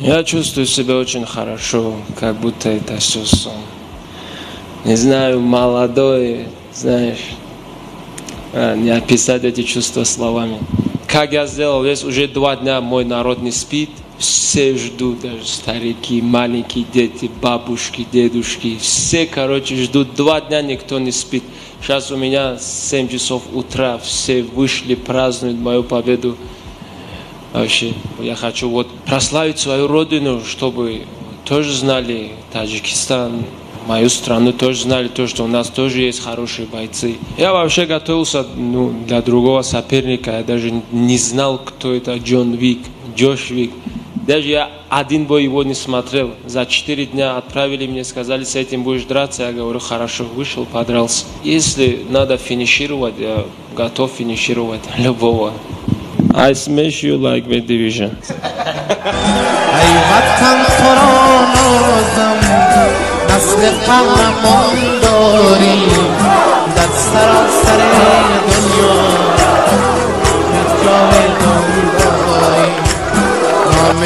Я чувствую себя очень хорошо, как будто это все сон. Не знаю, молодой, знаешь, не описать эти чувства словами. Как я сделал, здесь уже 2 дня мой народ не спит, все ждут, даже старики, маленькие дети, бабушки, дедушки, все, короче, ждут, 2 дня никто не спит. Сейчас у меня 7 часов утра, все вышли, празднуют мою победу. Вообще, я хочу вот прославить свою родину, чтобы тоже знали Таджикистан, мою страну тоже знали, то, что у нас тоже есть хорошие бойцы. Я вообще готовился для другого соперника, я даже не знал, кто это Джош Вик. Даже я один бой его не смотрел. За 4 дня отправили мне, сказали, с этим будешь драться. Я говорю, хорошо, вышел, подрался. Если надо финишировать, я готов финишировать любого. I smash you like the division. نسل قهرمان داریم